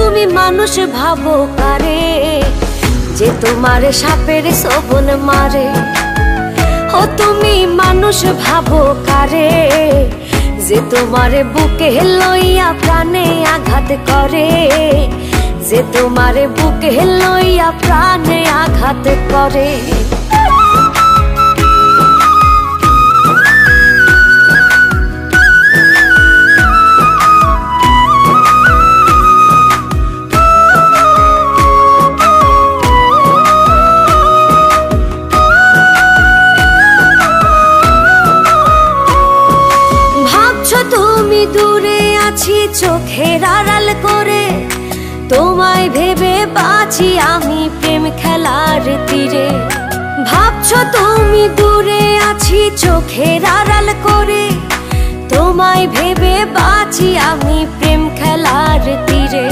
তুমি মানুষ ভাবো কারে, যে তোমারে সাপের শোভন মারে। ও তুমি মানুষ ভাবো কারে, যে তোমারে বুকে লইয়া প্রাণে আঘাত করে, যে তোমারে বুকে লইয়া প্রাণে আঘাত করে। তুমি দূরে আছি চোখের আড়াল করে, তোমায় ভেবে বাঁচি আমি প্রেম খেলার তীরে। ভাবছো তুমি দূরে আছি চোখের আড়াল করে, তোমায় ভেবে বাঁচি আমি প্রেম খেলার তীরে।